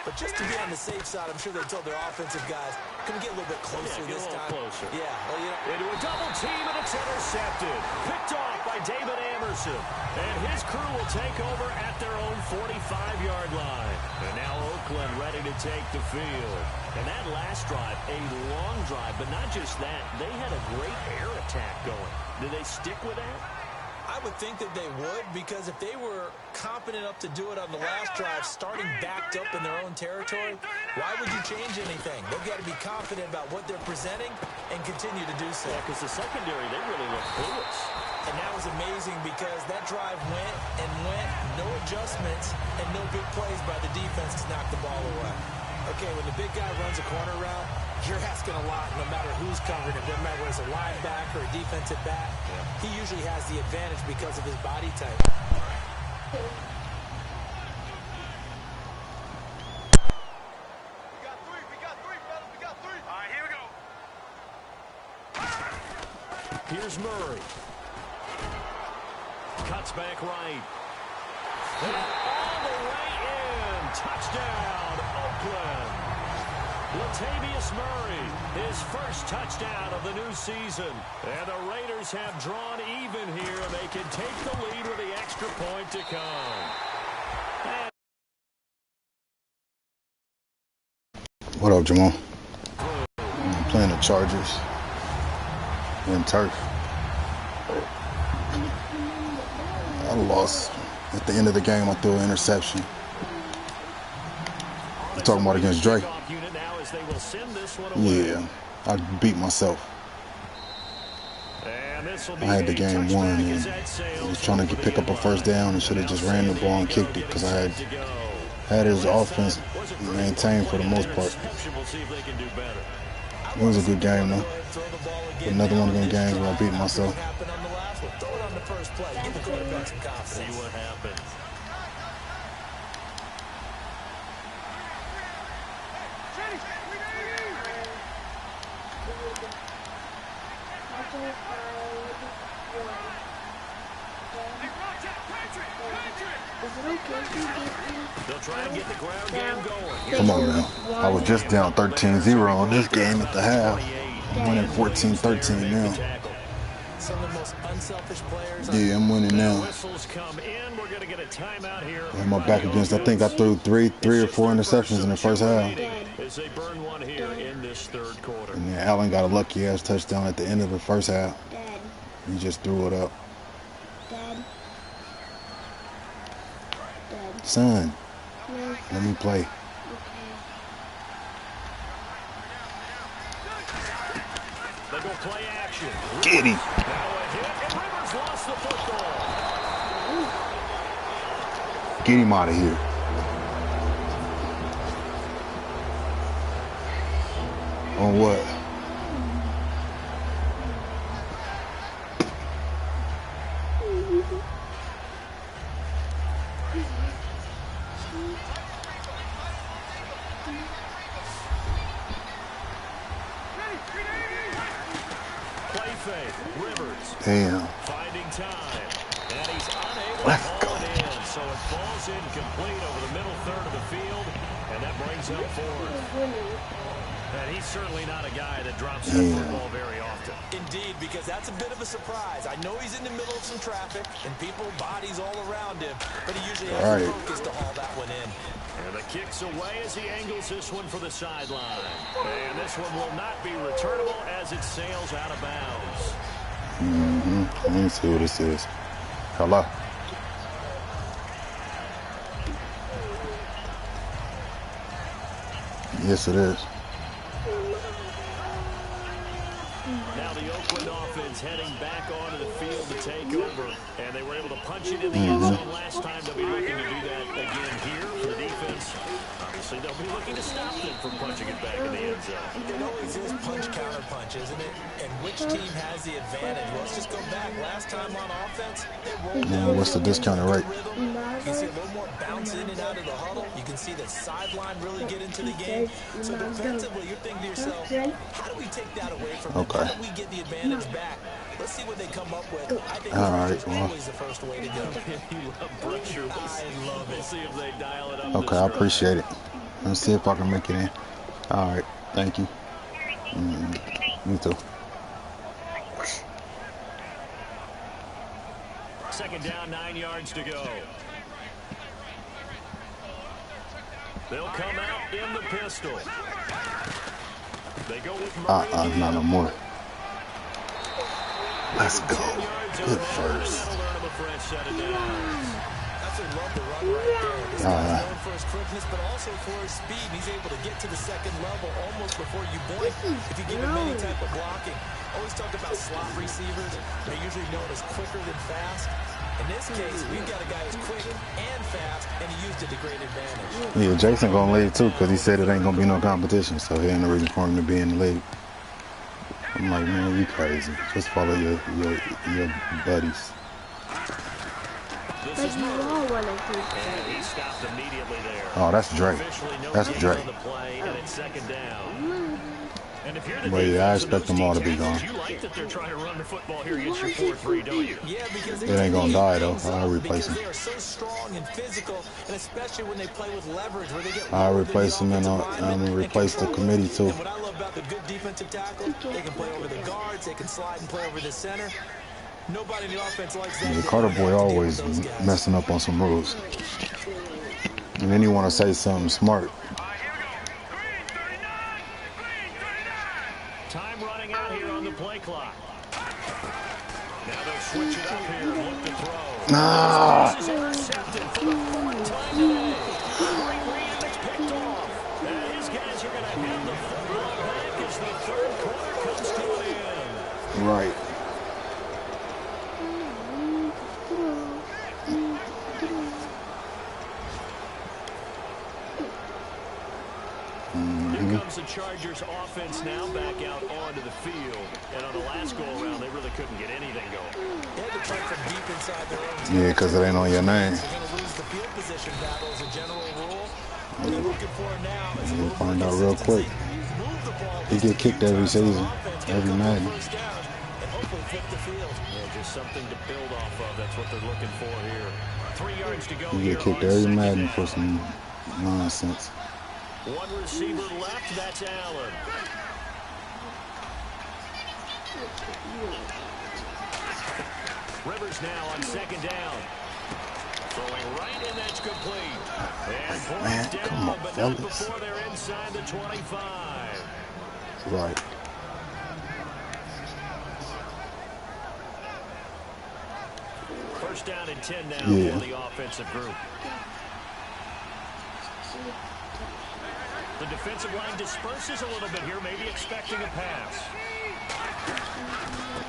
But just to be on the safe side, I'm sure they told their offensive guys, can we get a little bit closer this time? Closer. Yeah. Well, you know. Into a double team, and it's intercepted. Picked off by David Amerson. And his crew will take over at their own 45-yard line. And now Oakland ready to take the field. And that last drive, a long drive, but not just that. They had a great air attack going. Did they stick with that? I would think that they would, because if they were competent enough to do it on the last drive, starting backed up in their own territory, why would you change anything? They've got to be confident about what they're presenting and continue to do so. Yeah, because the secondary, they really looked clueless. And that was amazing because that drive went and went, no adjustments, and no big plays by the defense to knock the ball away. Okay, when the big guy runs a corner route, You're asking a lot no matter who's covering him. No matter whether it's a linebacker or a defensive back. He usually has the advantage because of his body type. Here's Murray. Cuts back right. And all the way in. Touchdown, Oakland. Latavius Murray, his first touchdown of the new season. And the Raiders have drawn even here, and they can take the lead with the extra point to come. What up, Jamal? I'm playing the Chargers in turf. I lost at the end of the game. I threw an interception. You talking about against Drake? Yeah, I beat myself. I had the game won, and I was trying to pick up a first down and should have just ran the ball and kicked it because I had his offense maintained for the most part. It was a good game, though. Another one of them games where I beat myself. See what happens. Come on now. I was just down 13-0 on this game at the half. I'm winning 14-13 now. Some of the most unselfish players. Yeah, I'm winning now. And my back against, I think I threw three or four interceptions in the first half. And then Allen got a lucky ass touchdown at the end of the first half. He just threw it up. Son, let me play. Get him. Get him out of here. On what? Damn. Finding time. And he's unable Let's to haul it in. So it falls incomplete over the middle third of the field. And that brings up fourth. And he's certainly not a guy that drops the football very often. Indeed, because that's a bit of a surprise. I know he's in the middle of some traffic and people, bodies all around him, but he usually has the focus to haul that one in. And the kick's away as he angles this one for the sideline. And this one will not be returnable as it sails out of bounds. Let me see what this is. Hello. Yes, it is. Now the Oakland offense heading back onto the field to take over. And they were able to punch it in the end zone last time. They'll be looking to do that again here for the defense. Obviously, they'll be looking to stop them from punching it back in the end zone. It always is punch-counter-punch, isn't it? And which team has the advantage? Well, let's just go back. Last time on offense, they rolled down. What's the discounted rate? You can see a little more bounce in and out of the huddle. You can see the sideline really get into the game. So defensively, you're thinking to yourself, how do we take that away from them? How do we get the advantage back? Let's see what they come up with. I think it's always the first way to go. You love pressure. I love it. We'll see if they dial it up. Okay, I appreciate it. Let's see if I can make it in. All right, thank you. Me too. Second down, 9 yards to go. They'll come out in the pistol. They go with Murray. Not no more. Let's go. Good first. Absolutely love the run right there. This guy's known for his quickness, but also for his speed. He's able to get to the second level almost before you blink if you give him any type of blocking. Always talk about slot receivers. They're usually known as quicker than fast. In this case, we've got a guy who's quick and fast, and he used it to great advantage. Yeah, Jason gonna leave too because he said it ain't gonna be no competition, so he ain't no reason for him to be in the league. I'm like, man, you crazy. Just follow your buddies. But you all want to do And he stopped immediately there. Oh, that's Drake. That's Drake. And it's second down. And if you're the But yeah, I expect them all to be gone. You like that they're trying to run the football here against your 4-3, don't you? Yeah, because It ain't gonna die though. I'll replace him. they are so strong and physical, and especially when they play with leverage, where they get I'll replace him and I'm gonna replace the committee too. And what I love about the good defensive tackle, they can play over the guards, they can slide and play over the center. Nobody in the offense likes that. The Carter boy always messing up on some rules. And then you want to say something smart. Time running out here on the play clock. Now they'll switch it up here and look to throw. Ah! This is intercepted for the fourth time today. Great read and it's picked off. And his guys are going to have the football back as the third quarter comes to an end. Right. Here comes the Chargers offense now back out onto the field. And on the last go-around, they really couldn't get anything going. They had to play from deep inside their own Yeah, because it ain't on your name. They're going to lose the field position battle as a general rule. What they're looking for now is a You'll little find more out real quick. consistency. Move the ball He get kicked every season, every Madden. first down, and hopefully flip the field. Yeah, just something to build off of. That's what they're looking for here. 3 yards to go You here get kicked on every second Madden down. for some nonsense. One receiver left. That's Allen. Rivers now on second down. Throwing right in, that's complete. And fourth Man, down, come on, but not fellas. before they're inside the 25. Right. First down and 10 now Yeah. for the offensive group. The defensive line disperses a little bit here, maybe expecting a pass.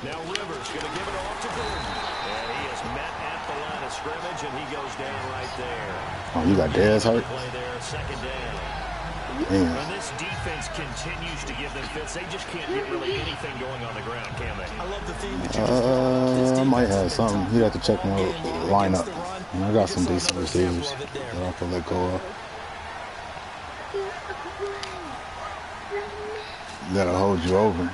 Now Rivers going to give it off to Gordon. And he is met at the line of scrimmage, and he goes down right there. Oh, you got Dez hurt? Play there, second down. Damn. And this defense continues to give them fits. They just can't get really anything going on the ground, can they? I love the theme that you just brought up. I might have something. You'd have to check my lineup. And I got some decent receivers that I can let go of. That'll hold you over.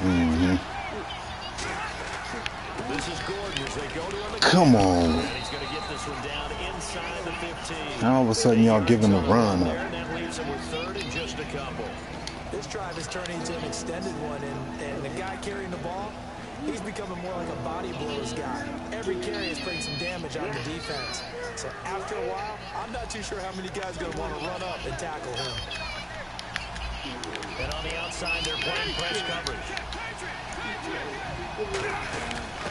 Mm-hmm. This is Gordon as they go to him. Come on. And he's going to get this one down inside the 15. All of a sudden, y'all giving the run There, up. and that leaves him with third and just a couple. This drive is turning into an extended one, and the guy carrying the ball, he's becoming more like a body blows guy. Every carry is putting some damage on the defense. So after a while, I'm not too sure how many guys are going to want to run up and tackle him. And on the outside, they're playing press coverage.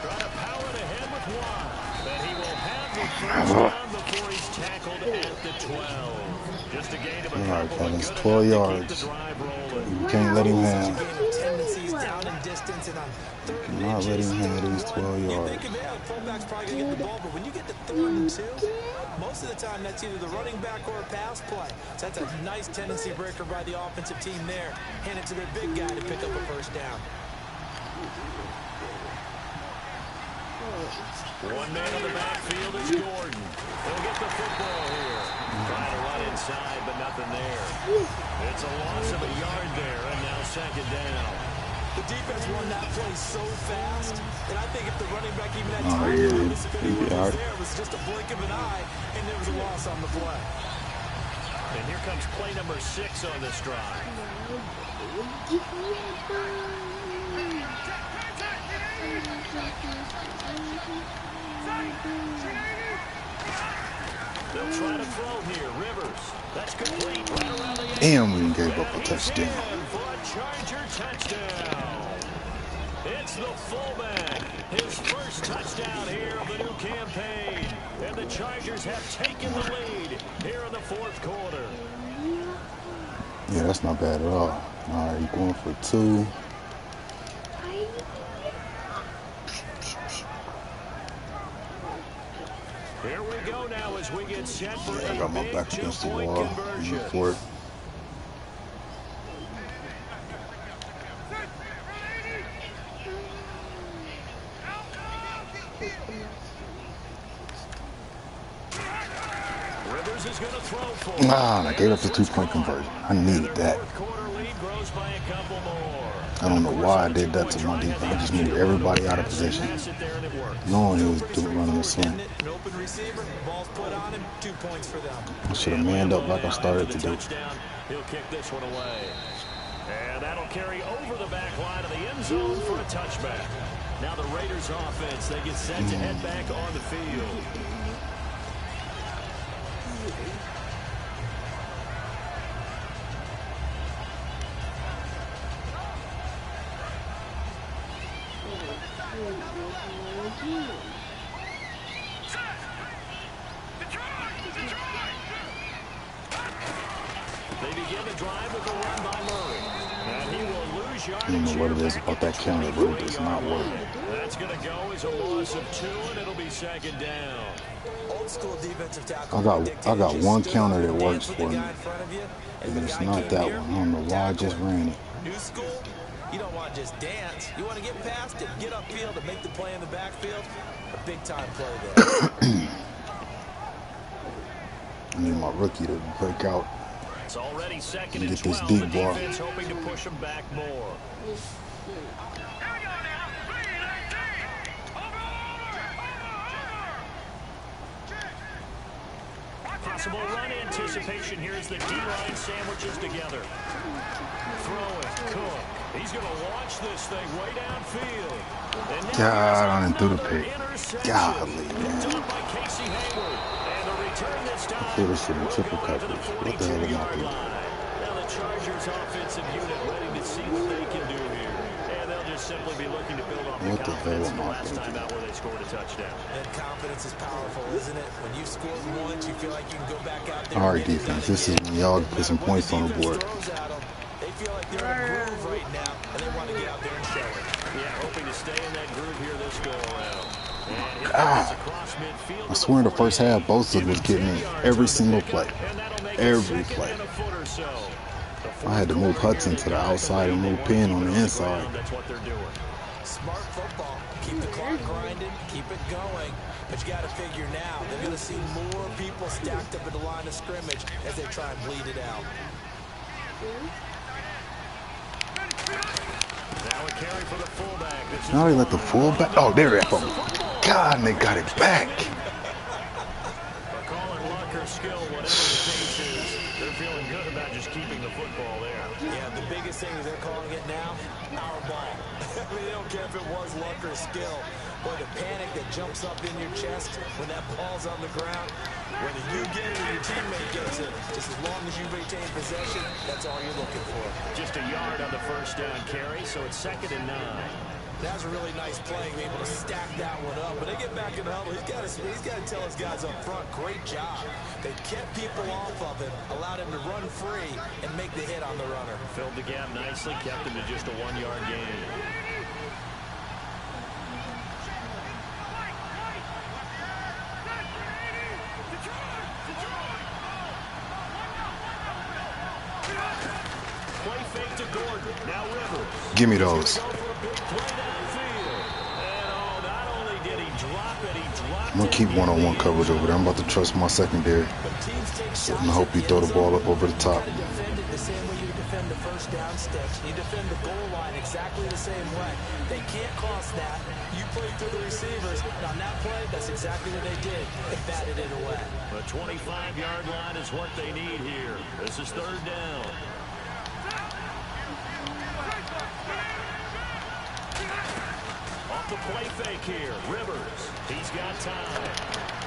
Trying to power it ahead with one. But he will have the first down before he's tackled at the 12. Just a gain of a All right, couple, but fellas, good 12 enough to yards. keep the drive rolling. You can't let him Such a have. game of tendencies down in distance and on third and Not let inches. him have these 12 You yards. think, man, the fullback's probably going to get the ball, but when you get to third and two, most of the time that's either the running back or a pass play. So that's a nice tendency breaker by the offensive team there. Hand it to their big guy to pick up a first down. One man in the backfield is Gordon. He'll get the football here. Trying to run inside, but nothing there. It's a loss of a yard there, and now second down. The defense won that play so fast, and I think if the running back even had Oh, time yeah, to notice if anyone yeah. was there, it was just a blink of an eye, and there was a loss on the play. And here comes play number 6 on this drive. They'll try to throw here. Rivers. That's complete. Right around the end. Damn, we gave up a touchdown. For a Charger touchdown. It's the fullback. His first touchdown here of the new campaign. And the Chargers have taken the lead here in the fourth quarter. Yeah, that's not bad at all. All right, you're going for 2. Here we go now as we get set for I got my back against the wall. For it. Rivers is going to throw for I gave up the 2-point conversion. I needed that. I don't know why I did that to my defense. I just moved everybody out of position, knowing he was running the swing. I should have manned up like I started to do. He'll kick this one away. And that'll carry over the back line of the end zone for a touchback. Now the Raiders offense, they get set to head back on the field. They begin the drive with a run by Murray. And he will lose yardage. I don't know what it is about that counter, but it does not work. That's going to go as a loss of 2, and it'll be 2nd down. Old school defensive tackle. I got one counter that works for me, and it's not that one. I don't know why I just ran it. New school, you don't want to just dance. You want to get past it, get upfield, and make the play in the backfield. A big-time play there. I need my rookie to break out. It's already 2nd and and get this 12. deep The ball. defense hoping to push them back more. Possible run anticipation here as the D-line sandwiches together. Throw it, Cook. He's going to launch this thing way downfield. God, I didn't do the pick. Golly, man. I feel this shit in triple coverage. What the hell am I doing? Now the Chargers offensive unit ready to see what they can do here. And they'll just simply be looking to build on the confidence the last time out where they scored a touchdown. And confidence is powerful, isn't it? When you score once, you feel like you can go back out there. All right, defense. This is when y'all put some points on the board. They feel like they're in a groove right now, and they want to get out there and show it. Yeah, hoping to stay in that groove here this go around. God, I swear in the first half, Bosa was getting in every single play. Every play. I had to move Hudson to the outside and move Penn on the inside. That's what they're doing. Smart football. Keep the clock grinding, keep it going. But you got to figure now, they're going to see more people stacked up at the line of scrimmage as they try and bleed it out. Now a carry for the fullback. Now they let the fullback. Oh, there it is. God, and they got it back. Calling luck or skill, whatever the case is, they're feeling good about just keeping the football there. Yeah, the biggest thing is they're calling it now, our ball. I mean, they don't care if it was luck or skill. Boy, the panic that jumps up in your chest when that ball's on the ground, whether you get it or your teammate gets it, just as long as you retain possession, that's all you're looking for. Just a yard on the first down carry, so it's 2nd and 9. That was a really nice play, able to stack that one up. When they get back in the huddle, he's got to tell his guys up front, great job. They kept people off of him, allowed him to run free and make the hit on the runner. Filled the gap nicely, kept him to just a 1-yard gain. Play fake to Gordon. Now Rivers. Give me those. I'm going to keep one-on-one coverage over there. I'm about to trust my secondary. And I hope you throw the ball up over the top. You defend it the same way you defend the first down sticks. You defend the goal line exactly the same way. They can't cross that. You play through the receivers. And on that play, that's exactly what they did. They batted it away. The 25-yard line is what they need here. This is 3rd down. Off the play fake here. Rivers. He's got time.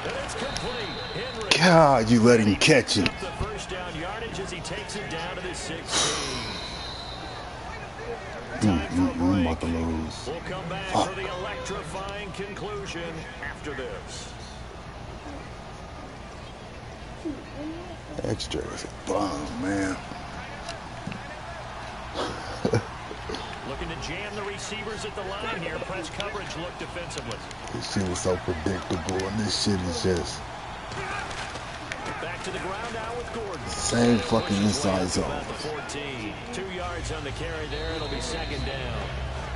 And it's complete. Henry. God, you let him catch it. The first down yardage as he takes it down to the 16. I'm about to lose. We'll come back for the electrifying conclusion after this. Extra is a bum, man. receivers at the line here. Press coverage look defensively. This shit is so predictable, and this shit is just back to the ground now with Gordon. Same fucking inside zone. 14. 2 yards on the carry there. It'll be second down.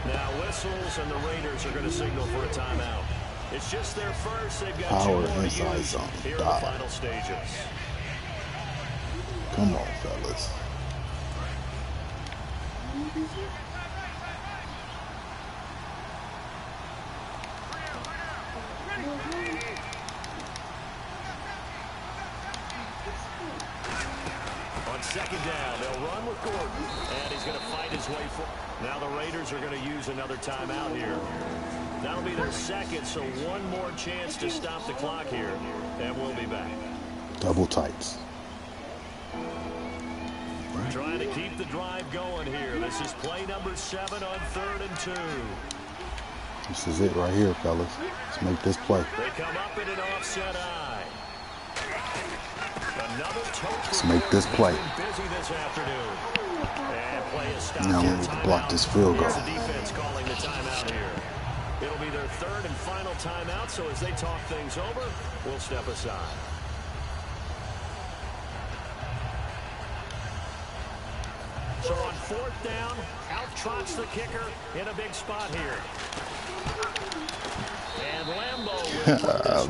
Now whistles and the Raiders are going to signal for a timeout. It's just their first. They've got power 2 more inside to use zone. here in the final stages. Come on, fellas. On second down, they'll run with Gordon, and he's going to fight his way forward. Now the Raiders are going to use another timeout here. That'll be their second, so one more chance to stop the clock here, and we'll be back. Double tights. Trying to keep the drive going here. This is play number 7 on 3rd and 2. This is it right here, fellas. Let's make this play. They come up in an offset eye. Let's make this play. Busy this afternoon. And play is stopped. Now we need to block this field goal. The defense calling the timeout here. It'll be their 3rd and final timeout, so as they talk things over, we'll step aside. So on 4th down, out trots the kicker in a big spot here. And Lambeau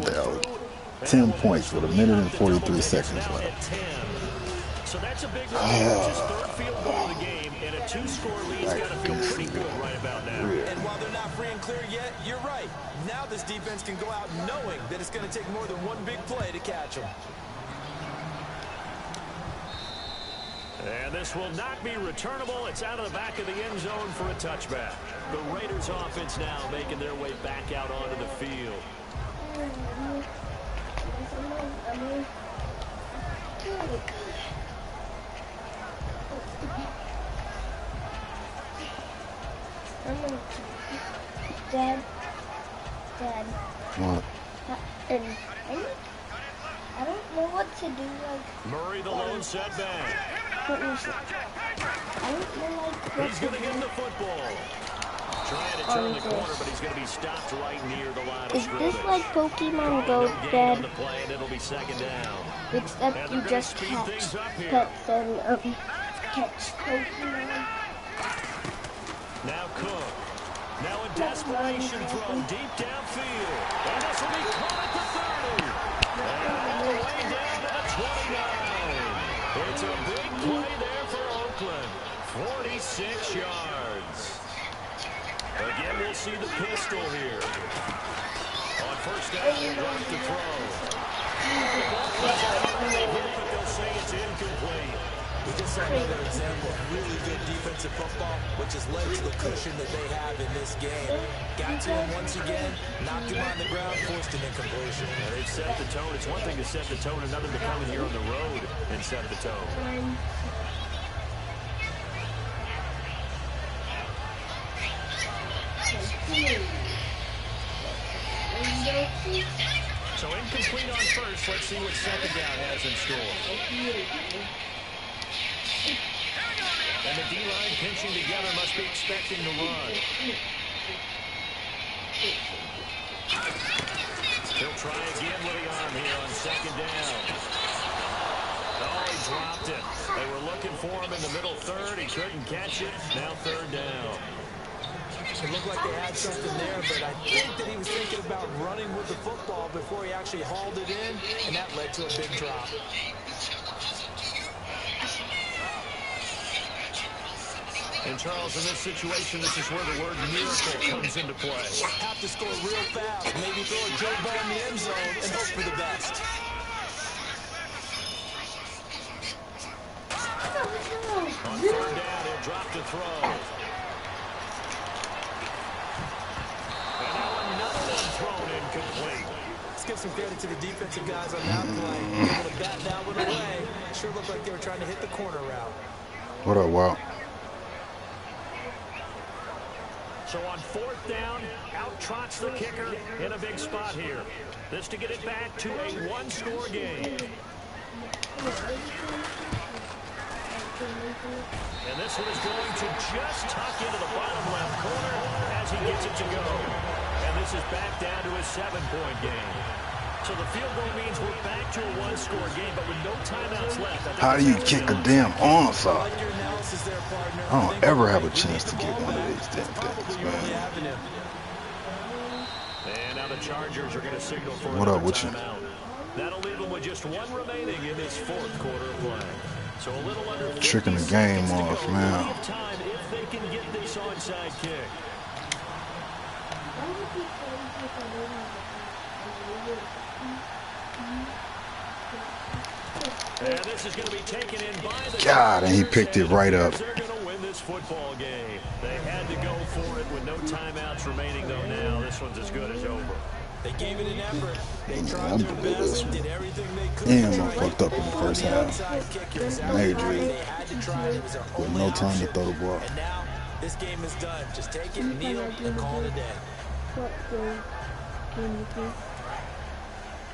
will 10 points with 1 minute and 43 seconds left. So that's a big one. It's his 3rd field goal of the game, and a 2-score lead's got to feel pretty good right about now. And while they're not free and clear yet, you're right. Now this defense can go out knowing that it's going to take more than one big play to catch them. And this will not be returnable. It's out of the back of the end zone for a touchback. The Raiders offense now making their way back out onto the field. Dad. What? I don't know what to do. Murray, the lone setback. I don't know what He's going to get the football. Trying to turn the corner, but he's going to be stopped right near the line of scrimmage. Is this like Pokemon Go, Dad? Play, and it'll be second down. Except you just catch pets and catch Pokemon. Now Cook. Now a desperation throw deep downfield. And this will be caught at the 30. And all the way down to the 29. It's a big play there for Oakland. 46 yards. Again, we'll see the pistol here. On 1st down, he'll drop the throw. But they'll say it's incomplete. We just saw another example of really good defensive football, which has led to the cushion that they have in this game. Got to him once again, knocked him on the ground, forced an incompletion. And they've set the tone. It's one thing to set the tone, another to come in here on the road and set the tone. So incomplete on 1st. Let's see what 2nd down has in store. And the D-line pinching together, must be expecting to run. He'll try again with the arm here on 2nd down. Oh, he dropped it. They were looking for him in the middle 3rd. He couldn't catch it. Now 3rd down. It looked like they had something there, but I think that he was thinking about running with the football before he actually hauled it in, and that led to a big drop. And Charles, in this situation, this is where the word miracle comes into play. Have to score real fast, maybe throw a Joe ball in the end zone and hope for the best. On 3rd down, he'll drop the throw. And now another one thrown incomplete. Let's give some credit to the defensive guys on that play. Able to bat that one away. Sure looked like they were trying to hit the corner route. What up, Wow? So on 4th down, out trots the kicker in a big spot here. This to get it back to a 1-score game. And this one is going to just tuck into the bottom left corner as he gets it to go. And this is back down to a 7-point game. So the field goal means we're back to a one-score game, but with no timeouts left. How do you kick a damn onside? I don't ever have a chance to get one of these damn things, man. And now the Chargers are going to signal for what up with you? That'll leave them with just one remaining in this fourth quarter of play. So a little under tricking the game off, man. Time if they can get this onside kick. And this is going to be taken in by the God, and he picked it right up. They're going to win this football game. They had to go for it with no timeouts remaining, though. Now this one's as good as over. They gave it an effort. They I tried their blew best, this one. did everything they could. Damn, I fucked up in the first half. Major. They had to try. It was their With only no time option. to throw the ball. And now this game is done. Just take it, kneel, and call it a day.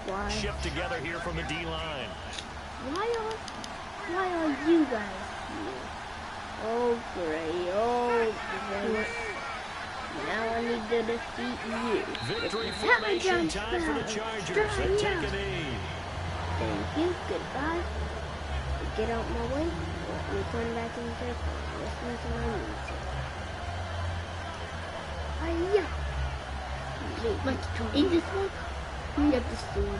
Why? Shift together here from the D-line. Why are you guys here? Oh great, oh great. Now I need to defeat you. Victory formation time for the Chargers. They take a knee. Thank you, goodbye. Get out my way. We're going back in the listen to my music. Hiya. Wait, in this one? You have to steal.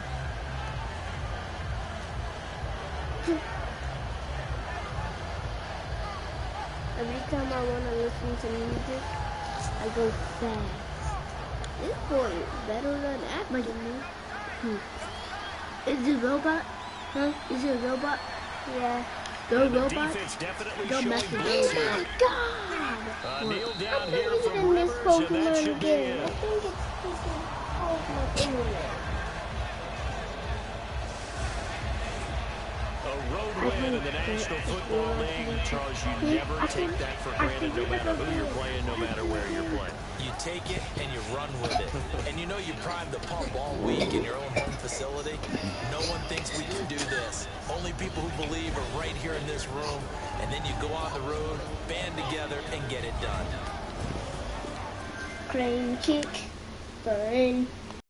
Every time I want to listen to music, I go fast. This boy is better than after me. Is it a robot? Huh? Is it a robot? Yeah. Go robot. Go mess with me. Oh my god! Kneel I'm down here from thinking in this Rivers, and that Pokemon should be game. it. I think it's freaking Pokemon internet. A road win in the National Football League. Charles, you never take that for granted, no matter who you're playing, no matter where you're playing. You take it and you run with it. And you know you primed the pump all week in your own home facility. No one thinks we can do this. Only people who believe are right here in this room. And then you go on the road, band together, and get it done. Crane kick. Burn.